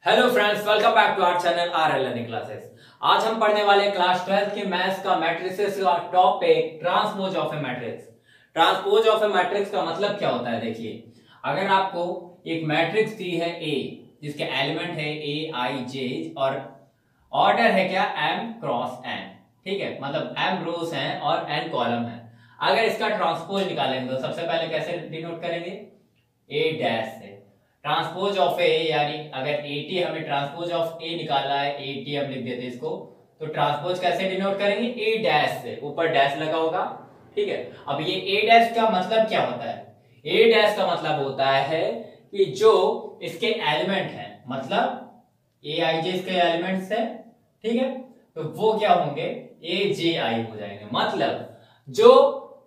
Hello friends, welcome back to our channel R learning classes. आज हम पढ़ने वाले क्लास 12 के मैथ्स का मैट्रिसेस का topic transpose of A matrix. Transpose of A matrix का मतलब क्या होता है? देखिए, अगर आपको एक मैट्रिक्स दी है ए, जिसके एलिमेंट है ए आई जे और ऑर्डर है क्या एम क्रॉस एन, ठीक है, मतलब एम रोज हैं और एन कॉलम है। अगर इसका ट्रांसपोज निकालेंगे तो सबसे पहले कैसे डिनोट करेंगे? ए डैश से। ट्रांसपोज ऑफ ए यानी अगर एटी हमें ट्रांसपोज ऑफ ए निकाला है, एटी हम लिख देते इसको, तो ट्रांसपोज कैसे डिनोट करेंगे? ए डैश से, ऊपर डैश लगा होगा, ठीक है। अब ये ए डैश का मतलब क्या होता है? ए डैश का मतलब होता है कि जो इसके एलिमेंट है, मतलब ए आई जे इसके एलिमेंट्स है, ठीक है, तो वो क्या होंगे? ए जे आई हो जाएंगे। मतलब जो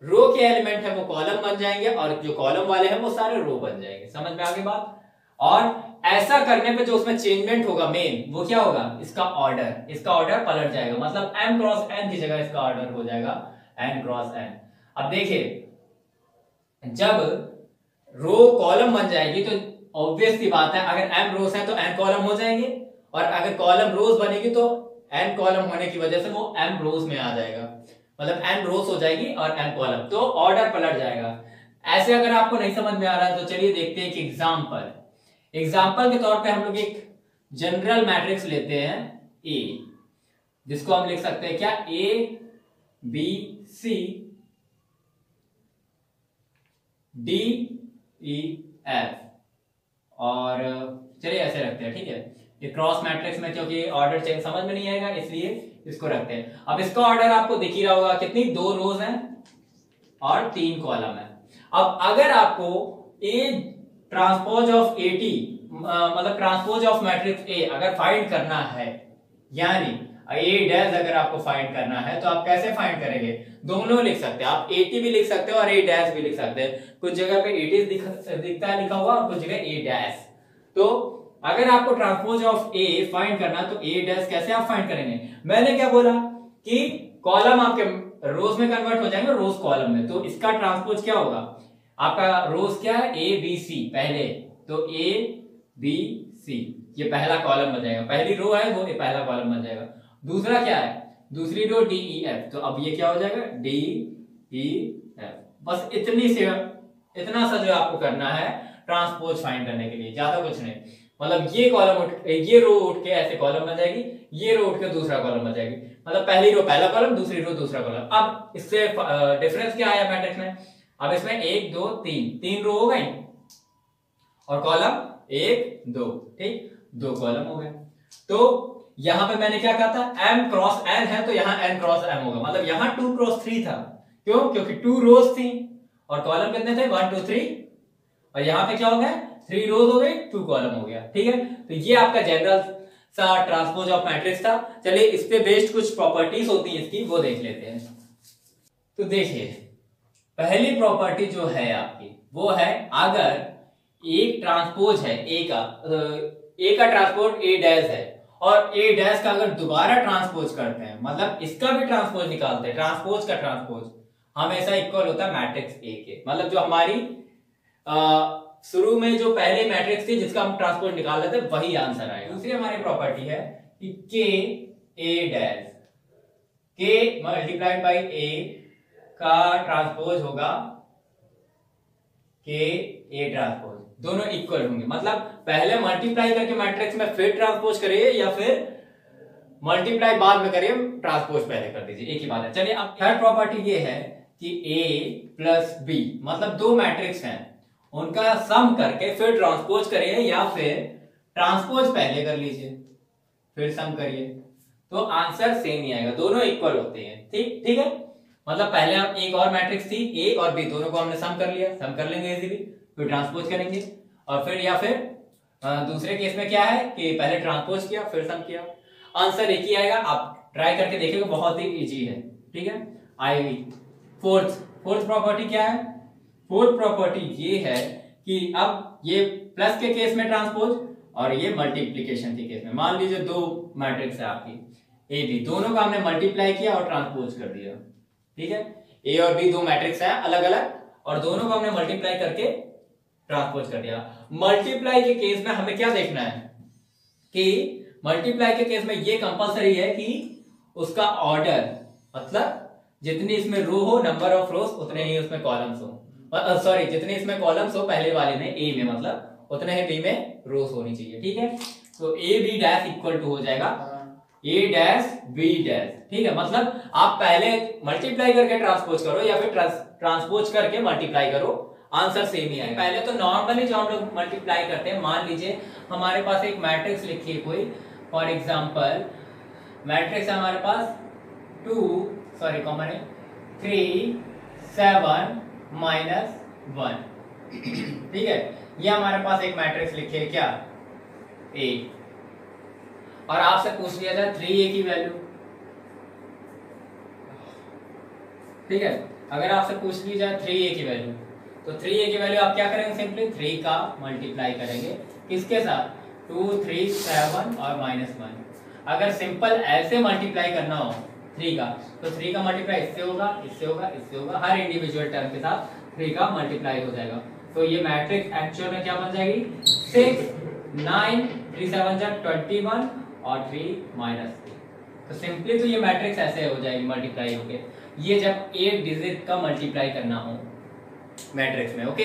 रो के एलिमेंट है वो कॉलम बन जाएंगे और जो कॉलम वाले हैं वो सारे रो बन जाएंगे। समझ में आ गई बात? और ऐसा करने पे जो उसमें चेंजमेंट होगा मेन, वो क्या होगा? इसका ऑर्डर पलट जाएगा। मतलब m क्रॉस n की जगह इसका ऑर्डर हो जाएगा n क्रॉस n। अब देखिए, जब रो कॉलम बन जाएगी तो ऑब्वियस सी बात है, अगर m रोज है तो n कॉलम हो जाएंगे, और अगर कॉलम रोज बनेगी तो n कॉलम होने की वजह से वो m रोज में आ जाएगा। मतलब n रोज हो जाएगी और n कॉलम, तो ऑर्डर पलट जाएगा। ऐसे अगर आपको नहीं समझ में आ रहा है तो चलिए देखते हैं कि एग्जाम्पल के तौर पे हम लोग एक जनरल मैट्रिक्स लेते हैं ए, जिसको हम लिख सकते हैं क्या? A B C D E F, और चलिए ऐसे रखते हैं, ठीक है। ये क्रॉस मैट्रिक्स में क्योंकि ऑर्डर चेंज समझ में नहीं आएगा, इसलिए इसको रखते हैं। अब इसका ऑर्डर आपको दिख ही रहा होगा, कितनी? 2 रोज हैं और 3 कॉलम है। अब अगर आपको ए ट्रांसपोज ऑफ एटी, मतलब ट्रांसपोज ऑफ मैट्रिक्स ए अगर फाइंड करना है, यानी ए डैश अगर आपको फाइंड करना है, तो आप कैसे फाइंड करेंगे? दोनों लिख सकते हैं आप, एटी भी लिख सकते हो और ए डैश भी लिख सकते हैं। कुछ जगह पे एटी दिखता है लिखा हुआ और कुछ जगह ए डैश। तो अगर आपको ट्रांसपोज ऑफ ए फाइंड करना तो ए डैश कैसे आप फाइंड करेंगे? मैंने क्या बोला कि कॉलम आपके रोज में कन्वर्ट हो जाएंगे, रोज कॉलम में, तो इसका ट्रांसपोज क्या होगा? आपका रोज क्या है? ए बी सी पहले, तो ए बी सी ये पहला कॉलम बन जाएगा। पहली रो है वो पहला कॉलम बन जाएगा। दूसरा क्या है? दूसरी रो डी ई एफ, तो अब ये क्या हो जाएगा? D E F. बस इतना सा जो आपको करना है ट्रांसपोज फाइंड करने के लिए, ज्यादा कुछ नहीं। मतलब ये रो उठ के ऐसे कॉलम बन जाएगी, ये रो उठ के दूसरा कॉलम बन जाएगी। मतलब पहली रो पहला कॉलम, दूसरी रो दूसरा कॉलम। अब इससे डिफरेंस क्या आया मैट्रिक्स में? अब इसमें 1 2 3 रो हो गई और कॉलम 1 2, ठीक, 2 कॉलम हो गए। तो यहां पे मैंने क्या कहा था? m क्रॉस n है तो यहां n क्रॉस m होगा। मतलब यहां 2 क्रॉस 3 था। क्यों? क्योंकि 2 रोज थी और कॉलम कितने थे? 1 2 3, और यहां पे क्या हो गया? 3 रोज हो गई, 2 कॉलम हो गया, ठीक है। तो ये आपका जनरल सा ट्रांसपोज ऑफ मैट्रिक्स था। चलिए इस पे बेस्ड कुछ प्रॉपर्टीज होती है इसकी, वो देख लेते हैं। तो देखिए, पहली प्रॉपर्टी जो है आपकी वो है, अगर एक ट्रांसपोज है ए का ट्रांसपोज ए डैश है और ए डैश का अगर दोबारा ट्रांसपोज करते हैं, मतलब इसका भी ट्रांसपोज निकालते हैं, ट्रांसपोज का ट्रांसपोज हमेशा इक्वल होता है मैट्रिक्स ए के। मतलब जो हमारी शुरू में जो पहले मैट्रिक्स थी जिसका हम ट्रांसपोज निकाल लेते हैं, वही आंसर आएगा। दूसरी हमारी प्रॉपर्टी है कि के ए डैश, के मल्टीप्लाइड बाई ए का ट्रांसपोज होगा के ए ट्रांसपोज, दोनों इक्वल होंगे। मतलब पहले मल्टीप्लाई करके मैट्रिक्स में फिर ट्रांसपोज करिए, या फिर मल्टीप्लाई बाद में करिए, ट्रांसपोज पहले कर दीजिए, एक ही बात है। चलिए अब थर्ड प्रॉपर्टी ये है कि a प्लस बी, मतलब 2 मैट्रिक्स हैं, उनका सम करके फिर ट्रांसपोज करिए, या फिर ट्रांसपोज पहले कर लीजिए फिर सम करिए, तो आंसर सेम ही आएगा, दोनों इक्वल होते हैं। ठीक है। मतलब पहले हम एक और मैट्रिक्स थी ए और बी, दोनों को हमने सम कर लिया, सम कर लेंगे इजीली, फिर ट्रांसपोज करेंगे, और फिर या फिर दूसरे केस में क्या है कि पहले ट्रांसपोज किया फिर सम किया, आंसर एक ही आएगा। आप ट्राई करके देखिएगा, बहुत ही इजी है, ठीक है। आई फोर्थ प्रॉपर्टी क्या है? फोर्थ प्रॉपर्टी ये है कि अब ये प्लस के केस में ट्रांसपोज और ये मल्टीप्लीकेशन के केस में, मान लीजिए 2 मैट्रिक्स है आपकी ए बी, दोनों का हमने मल्टीप्लाई किया और ट्रांसपोज कर दिया, ठीक है। ए और बी 2 मैट्रिक्स है अलग अलग, और दोनों को हमने मल्टीप्लाई करके ट्रांसपोज कर दिया। मल्टीप्लाई के केस में हमें क्या देखना है कि मल्टीप्लाई के केस में ये कंपलसरी है कि उसका ऑर्डर, मतलब जितनी इसमें रो हो, नंबर ऑफ रोज, उतने ही उसमें कॉलम्स हो, सॉरी जितने इसमें कॉलम्स हो पहले वाले में ए में, मतलब उतने ही बी में रोज होनी चाहिए। ठीक है, तो A B dash equal to हो जाएगा ए डैश बी डैश। ठीक है, मतलब आप पहले मल्टीप्लाई करके ट्रांसपोज करो या फिर ट्रांसपोज करके मल्टीप्लाई करो, आंसर सेम ही आएगा। पहले तो नॉर्मली जो हम लोग मल्टीप्लाई करते हैं, मान लीजिए हमारे पास एक मैट्रिक्स लिखी है कोई, फॉर एग्जांपल मैट्रिक्स है हमारे पास 3 7 -1। ठीक है, ये हमारे पास एक मैट्रिक्स लिखी है क्या, ए, और आपसे पूछ लिया था 3a की वैल्यू। ठीक है, अगर आपसे पूछ ली जाए 3a की वैल्यू, तो 3a की वैल्यू आप क्या करेंगे, सिंपली 3 का मल्टीप्लाई करेंगे किसके साथ, 2 3 7 और -1। अगर सिंपल ऐसे मल्टीप्लाई करना हो 3 का, तो 3 का मल्टीप्लाई इससे होगा, इससे होगा, इससे होगा, हर इंडिविजुअल टर्म के साथ 3 का मल्टीप्लाई हो जाएगा। तो ये मैट्रिक्स एक्चुअल में क्या बन जाएगी, 6 9 3 7 21 और 3 -3। तो सिंपली तो ये मैट्रिक्स ऐसे हो जाएगी मल्टीप्लाई होके, ये जब एक डिजिट का मल्टीप्लाई करना हो मैट्रिक्स में। ओके,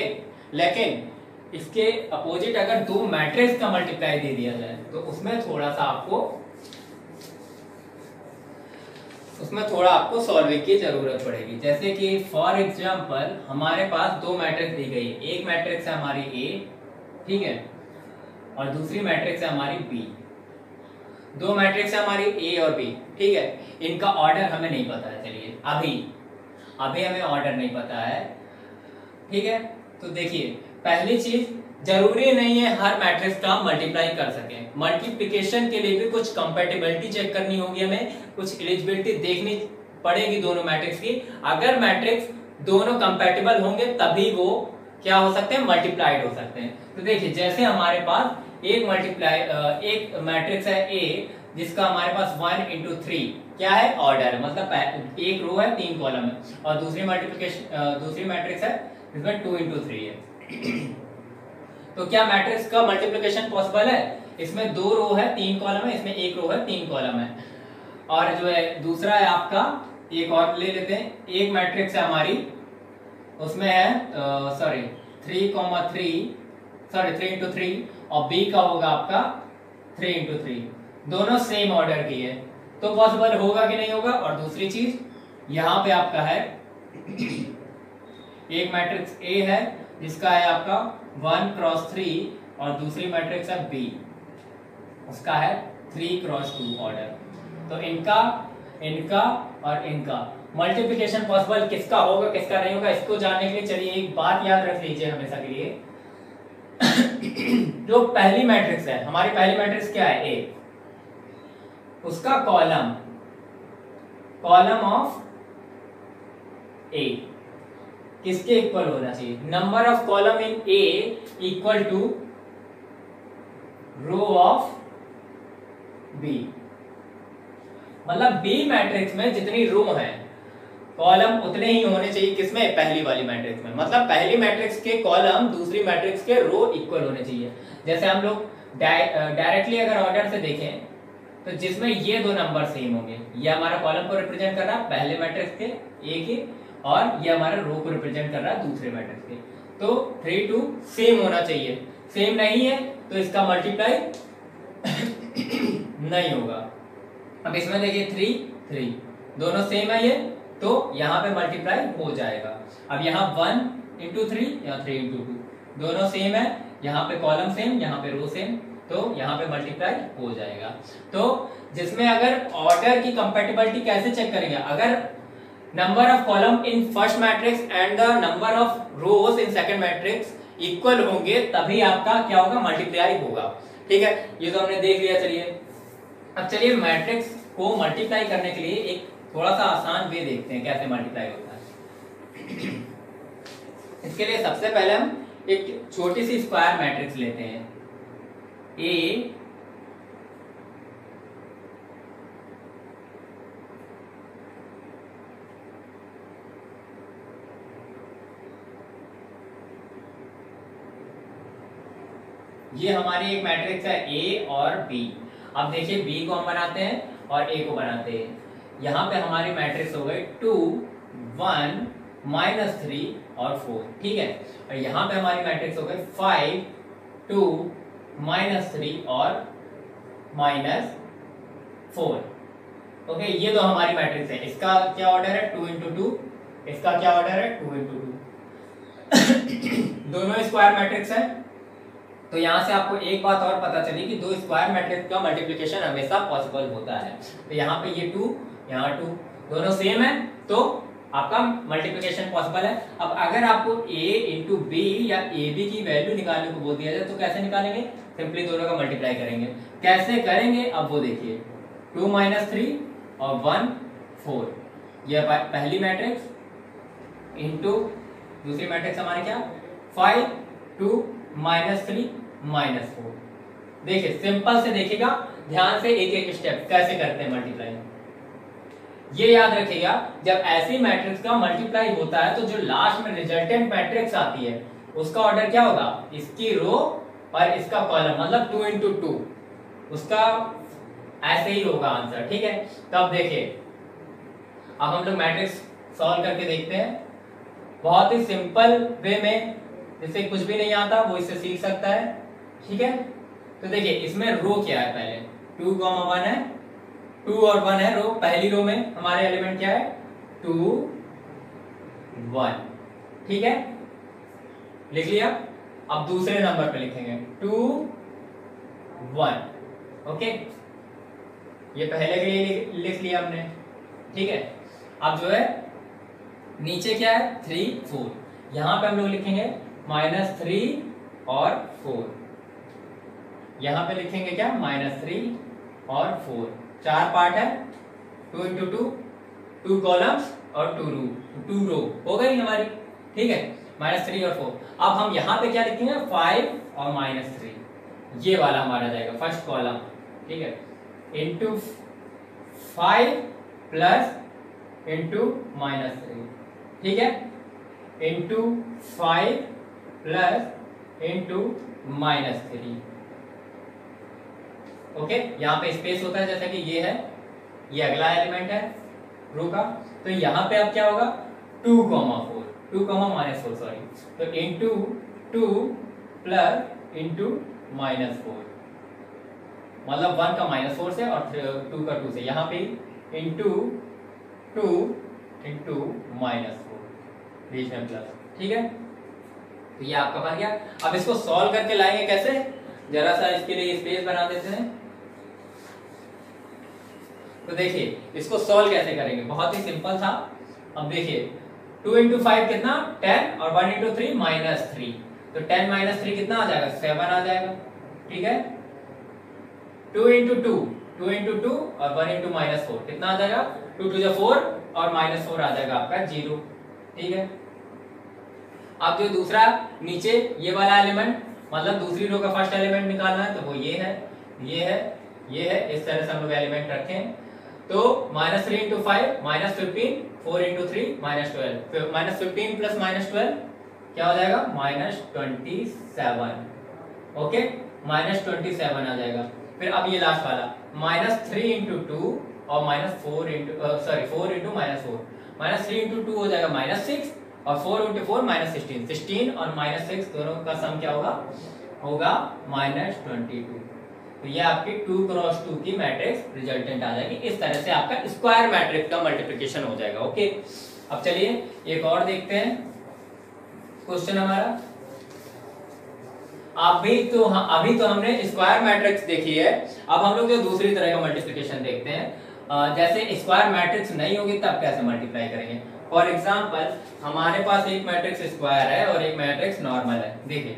लेकिन इसके अपोजिट अगर दो मैट्रिक्स का मल्टीप्लाई दे दिया जाए तो उसमें थोड़ा आपको सॉल्विंग की जरूरत पड़ेगी। जैसे कि फॉर एग्जांपल हमारे पास दो मैट्रिक्स दी गई है, एक मैट्रिक्स है हमारी ए, ठीक है, और दूसरी मैट्रिक्स है हमारी बी। दो मैट्रिक्स है हमारी ए और बी, ठीक है, इनका ऑर्डर हमें नहीं पता है। चलिए अभी हमें ऑर्डर नहीं पता है, ठीक है। तो देखिए, पहली चीज, जरूरी नहीं है हर मैट्रिक्स का हम मल्टीप्लाई कर सकें। मल्टीप्लिकेशन के लिए भी कुछ कंपैटिबिलिटी चेक करनी होगी, हमें कुछ एलिजिबिलिटी देखनी पड़ेगी दोनों मैट्रिक्स की। अगर मैट्रिक्स दोनों कंपैटिबल होंगे तभी वो क्या हो सकते हैं, मल्टीप्लाइड हो सकते हैं। तो देखिए, जैसे हमारे पास एक मैट्रिक्स है ए, जिसका हमारे पास 1 into 3 क्या है, ऑर्डर, मतलब एक रो है 3 कॉलम है, और दूसरी मैट्रिक्स है इसमें 2 into 3 है। तो क्या मैट्रिक्स का मल्टीप्लिकेशन पॉसिबल है, इसमें 2 रो है 3 कॉलम है, इसमें 1 रो है 3 कॉलम है। और जो है दूसरा है आपका, एक और ले लेते हैं, एक मैट्रिक्स है हमारी, उसमें है 3 into 3, और बी का होगा आपका 3 into 3, दोनों सेम ऑर्डर की है, तो पॉसिबल होगा कि नहीं होगा। और दूसरी चीज, यहां पे आपका है एक मैट्रिक्स ए है जिसका है आपका 1 क्रॉस 3, और दूसरी मैट्रिक्स है बी, उसका है 3 क्रॉस 2 ऑर्डर। तो इनका और इनका मल्टीप्लिकेशन पॉसिबल किसका होगा किसका नहीं होगा, इसको जानने के लिए चलिए एक बात याद रख लीजिए हमेशा के लिए। जो पहली मैट्रिक्स है हमारी, पहली मैट्रिक्स क्या है, ए, उसका कॉलम ऑफ ए किसके इक्वल होना चाहिए, number of column in A equal to row of B. मतलब बी मैट्रिक्स में जितनी रो है कॉलम उतने ही होने चाहिए, किसमें, पहली वाली मैट्रिक्स में। मतलब पहली मैट्रिक्स के कॉलम दूसरी मैट्रिक्स के रो इक्वल होने चाहिए। जैसे हम लोग डायरेक्टली अगर ऑर्डर से देखें तो जिसमें ये दो नंबर सेम होंगे, ये हमारा कॉलम को रिप्रेजेंट कर रहा है पहले मैट्रिक्स के ए के, और ये हमारा रो को रिप्रेजेंट कर रहा है दूसरे मैट्रिक्स के। तो 3 2 सेम होना चाहिए, सेम नहीं है तो इसका मल्टीप्लाई नहीं होगा। अब इसमें देखिए 3 दोनों सेम है ये, तो यहाँ पे मल्टीप्लाई हो जाएगा। अब यहाँ 1 into 3 या 3 into 2 दोनों सेम है, यहाँ पे कॉलम सेम, यहाँ पे रो सेम, तो यहाँ पे मल्टीप्लाई हो जाएगा। तो जिसमें अगर ऑर्डर की कंपैटिबिलिटी कैसे चेक करेंगे, अगर number of column in first matrix and the number of rose in second matrix equal होंगे तभी आपका क्या होगा, मल्टीप्लाई होगा। ठीक है, ये तो हमने देख लिया। चलिए अब चलिए मैट्रिक्स को मल्टीप्लाई करने के लिए एक थोड़ा सा आसान वे देखते हैं कैसे मल्टीप्लाई होता है। इसके लिए सबसे पहले हम एक छोटी सी स्क्वायर मैट्रिक्स लेते हैं, ए ये हमारी एक मैट्रिक्स है ए और बी। अब देखिए बी को हम बनाते हैं और ए को बनाते हैं। यहाँ पे हमारी मैट्रिक्स हो गई 2 1 -3 और 4, ठीक है। और यहाँ पे हमारी मैट्रिक्स हो गई 5 2 -3 और -4। ओके, ये दो हमारी मैट्रिक्स है। इसका क्या ऑर्डर है 2 × 2, इसका क्या ऑर्डर है 2 × 2। दोनों स्क्वायर मैट्रिक्स है। तो यहां से आपको एक बात और पता चली कि दो स्क्वायर मैट्रिक्स का मल्टीप्लिकेशन हमेशा पॉसिबल होता है। तो यहाँ पे ये 2, यहाँ 2, दोनों सेम है तो आपका मल्टीप्लिकेशन पॉसिबल है। अब अगर आपको a × b या ab की वैल्यू निकालने को बोल दिया जाए तो कैसे निकालेंगे? सिंपली दोनों का मल्टीप्लाई करेंगे। कैसे करेंगे अब वो देखिए, 2 - 3 और 1 4, यह पहली मैट्रिक्स इंटू दूसरी मैट्रिक्स हमारे क्या 5 2 -3 -4। देखिए सिंपल से देखिएगा, ध्यान से एक एक स्टेप कैसे करते हैं मल्टीप्लाई। ये याद रखिएगा, जब ऐसी मैट्रिक्स का मल्टीप्लाई होता है तो जो लास्ट में रिजल्टेंट मैट्रिक्स आती है उसका ऑर्डर क्या होगा, इसकी रो और इसका कॉलम, मतलब 2 × 2, उसका ऐसे ही होगा आंसर, ठीक है। तो अब देखिए, अब हम लोग मैट्रिक्स सॉल्व करके देखते हैं बहुत ही सिंपल वे में, जिससे कुछ भी नहीं आता वो इससे सीख सकता है, ठीक है। तो देखिए इसमें रो क्या है, पहले 2, 1 है, 2 और 1 है रो। पहली रो में हमारे एलिमेंट क्या है 2 1, ठीक है, लिख लिया। अब दूसरे नंबर पे लिखेंगे 2 1, ओके, ये पहले के लिए लिख लिया हमने, ठीक है। अब जो है नीचे क्या है 3 4, यहां पे हम लोग लिखेंगे -3 और 4, यहां पे लिखेंगे क्या -3 और 4, 4 पार्ट है, 2 × 2, 2 कॉलम्स और 2 रो हो गई हमारी, ठीक है, -3 और 4। अब हम यहाँ पे क्या लिखेंगे 5 और -3, ये वाला हमारा जाएगा फर्स्ट कॉलम, ठीक है, इंटू 5 प्लस इंटू -3, ठीक है, इंटू 5 प्लस इंटू -3, ओके। यहाँ पे स्पेस होता है जैसा कि ये है, ये अगला एलिमेंट है रो का। तो यहाँ पे अब क्या होगा 2, 4, 2, -4 सॉरी, तो इंटू 2 प्लस इंटू -4, मतलब 1 का -4 से और 2 का 2 से, यहाँ पे इंटू 2 इंटू -4, बीच में प्लस, ठीक है। तो ये आपका बन गया। अब इसको सॉल्व करके लाएंगे कैसे, जरा सा इसके लिए स्पेस बना देते हैं। तो देखिए इसको सॉल्व कैसे करेंगे, बहुत ही सिंपल था। अब देखिए 2 × 5 कितना 10 और 1 × 3 -3, तो 10 - 3 कितना आ जाएगा 7 आ जाएगा, ठीक है। 2 × 2, 2 × 2 और 1 × -4 कितना आ जाएगा 2 × 2 4 और -4 आ जाएगा आपका 0, ठीक है। अब जो दूसरा नीचे ये वाला एलिमेंट, मतलब दूसरी रो का फर्स्ट एलिमेंट निकालना है, तो वो ये है, ये है, ये है, इस तरह से हम लोग एलिमेंट रखें। तो -3 × 5 -15, 4 × 3 -12, -15 प्लस -12 क्या हो जाएगा -27, ओके, -27 आ जाएगा। फिर अब ये लास्ट वाला -3 × 2 और -4 × 4 × -4, -3 × 2 हो जाएगा -6 और 4 × 4 -16, 16 और -6 दोनों का सम क्या होगा -22। तो ये आपकी 2 × 2 की मैट्रिक्स रिजल्टेंट आ जाएगी। इस तरह से आपका स्क्वायर मैट्रिक्स का मल्टीप्लिकेशन हो जाएगा, ओके। अब चलिए एक और देखते हैं क्वेश्चन हमारा। अभी तो हमने स्क्वायर मैट्रिक्स देखी है, अब हम लोग जो दूसरी तरह का मल्टीप्लिकेशन देखते हैं। जैसे स्क्वायर मैट्रिक्स नहीं होगी तब कैसे मल्टीप्लाई करेंगे। फॉर एग्जांपल हमारे पास एक मैट्रिक्स स्क्वायर है और एक मैट्रिक्स नॉर्मल है। देखिए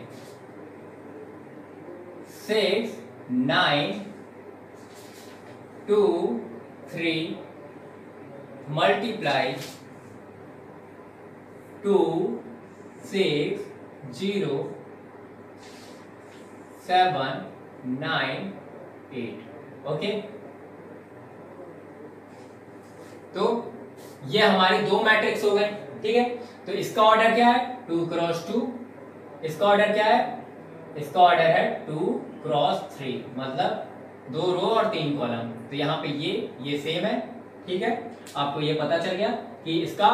6 9 2 3 मल्टीप्लाई 2 6 0 7 9 8, ओके। तो ये हमारी दो मैट्रिक्स हो गए, ठीक है। तो इसका ऑर्डर क्या है 2 × 2, इसका ऑर्डर क्या है इसका ऑर्डर है 2 क्रॉस 3, मतलब 2 रो और 3 कॉलम। तो यहाँ पे ये सेम है, ठीक है। आपको ये पता चल गया कि इसका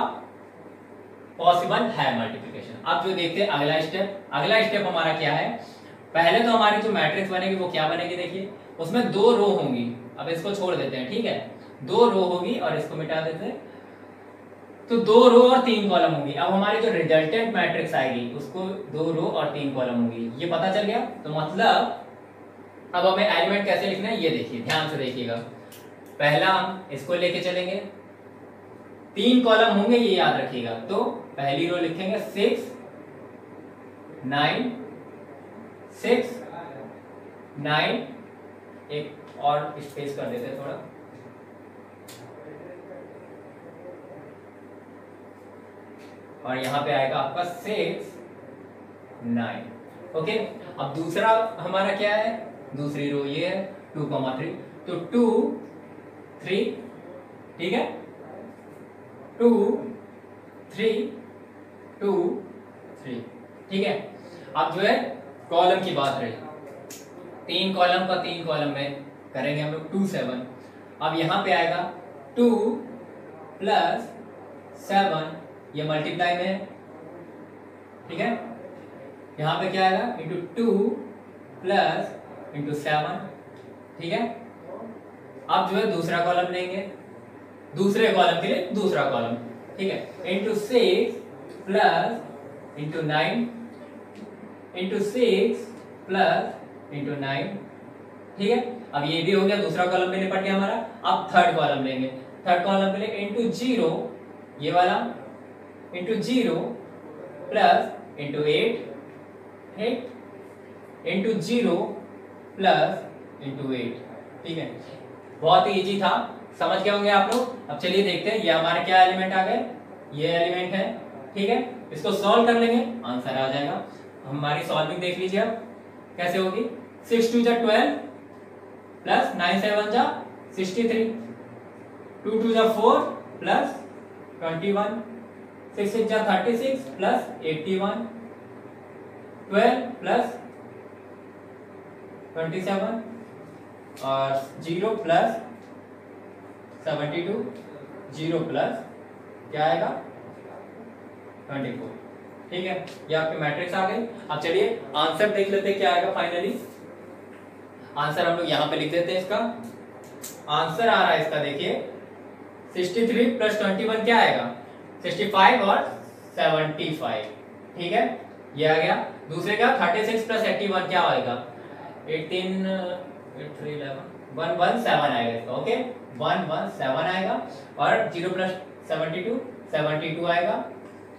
पॉसिबल है मल्टीप्लिकेशन। अब जो देखते हैं अगला स्टेप हमारा क्या है। पहले तो हमारी जो मैट्रिक्स बनेगी वो क्या बनेगी, देखिए उसमें 2 रो होंगी। अब इसको छोड़ देते हैं, ठीक है, 2 रो होगी और इसको मिटा देते हैं, तो 2 रो और 3 कॉलम होंगी। अब हमारी जो रिजल्टेंट मैट्रिक्स आएगी उसको 2 रो और 3 कॉलम होंगी, ये पता चल गया। तो मतलब अब हमें एलिमेंट कैसे लिखना है ये देखिए, ध्यान से देखिएगा। पहला हम इसको लेके चलेंगे, 3 कॉलम होंगे ये याद रखिएगा। तो पहली रो लिखेंगे 6 9 6 9, एक और स्पेस कर देते हैं थोड़ा, और यहां पे आएगा आपका 6 9। ओके, अब दूसरा हमारा क्या है, दूसरी रो ये है 2 3, तो 2 3, ठीक है, 2 3 2 3, ठीक है। अब जो है कॉलम की बात रही, 3 कॉलम का 3 कॉलम में करेंगे हम लोग 2 7। अब यहां पे आएगा 2 प्लस 7, ये मल्टीप्लाई में है, ठीक है। यहां पे क्या आएगा इंटू 2 प्लस इंटू 7, ठीक है। अब जो है दूसरा कॉलम लेंगे, दूसरे कॉलम के लिए दूसरा कॉलम, ठीक है, into 6 plus into 9 into 6 plus into 9, ठीक है। अब ये भी हो गया, दूसरा कॉलम भी निपट गया हमारा। अब थर्ड कॉलम लेंगे, थर्ड कॉलम के लिए इंटू 0, ये वाला into 0 plus into 8 into 0 plus into 8, ठीक है। बहुत ही इजी था, समझ गए होंगे आप लोग। अब चलिए देखते हैं, ये हमारे क्या एलिमेंट आ गए, ये एलिमेंट है, ठीक है। इसको सॉल्व कर लेंगे, आंसर आ जाएगा। हमारी सॉल्विंग देख लीजिए अब कैसे होगी। 6 2 12 प्लस 9 7 63, 2 2 4 प्लस 21, 6 6 36 प्लस 81, 12 प्लस 27 और 0 प्लस 72, 0 प्लस क्या आएगा 24, ठीक है। ये आपकी मैट्रिक्स आ गई। अब चलिए आंसर देख लेते हैं क्या आएगा फाइनली। आंसर हम लोग यहां पे लिख देते हैं। इसका आंसर आ रहा है इसका, देखिए 63 प्लस 21 क्या आएगा 65 और 75, ठीक है, ये आ गया। दूसरे का 36 प्लस 81 क्या आएगा 18 8 3 11 117 आएगा इसका, ओके 117 आएगा। और 0 प्लस 72 आएगा,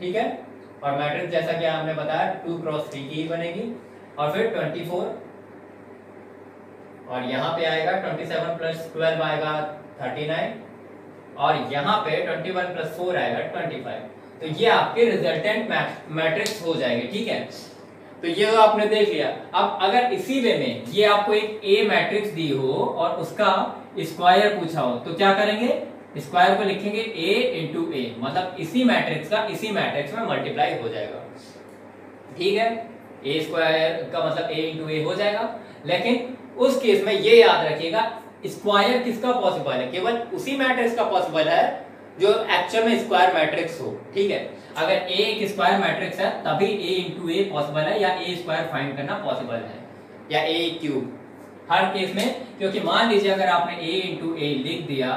ठीक है। और मैट्रिक्स जैसा कि हमने बताया 2 क्रॉस 3 की बनेगी। और फिर 24, और यहाँ पे आएगा 27 प्लस 12 आएगा 39, और यहाँ पे 21 प्लस 4 आएगा 25। तो ये आपके रिजल्टेंट मैट्रिक्स हो जाएंगे, ठीक है। तो ये तो आपने देख लिया। अब अगर इसी वे में ये आपको एक ए मैट्रिक्स दी हो और उसका स्क्वायर पूछा हो तो क्या करेंगे, स्क्वायर को लिखेंगे ए इंटू ए, मतलब इसी मैट्रिक्स का इसी मैट्रिक्स में मल्टीप्लाई हो जाएगा, ठीक है। ए स्क्वायर का मतलब ए इंटू ए हो जाएगा। लेकिन उस केस में ये याद रखिएगा स्क्वायर किसका पॉसिबल है, केवल उसी मैट्रिक्स का पॉसिबल है जो एक्चुअल में स्क्वायर मैट्रिक्स हो, ठीक है। अगर ए एक स्क्वायर मैट्रिक्स है तभी ए इंटू ए पॉसिबल है, या ए स्क्वायर फाइंड करना पॉसिबल है, या ए क्यूब, हर केस में। क्योंकि मान लीजिए अगर आपने ए इंटू ए लिख दिया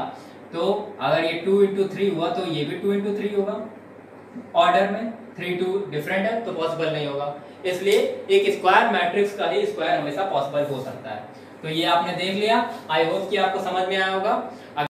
तो अगर ये 2 इंटू 3 हुआ तो ये भी 2 इंटू 3 होगा ऑर्डर में, 3 2 डिफरेंट है तो पॉसिबल नहीं होगा। इसलिए एक स्क्वायर मैट्रिक्स का ही स्क्वायर हमेशा पॉसिबल हो सकता है। तो ये आपने देख लिया, आई होप कि आपको समझ में आया होगा।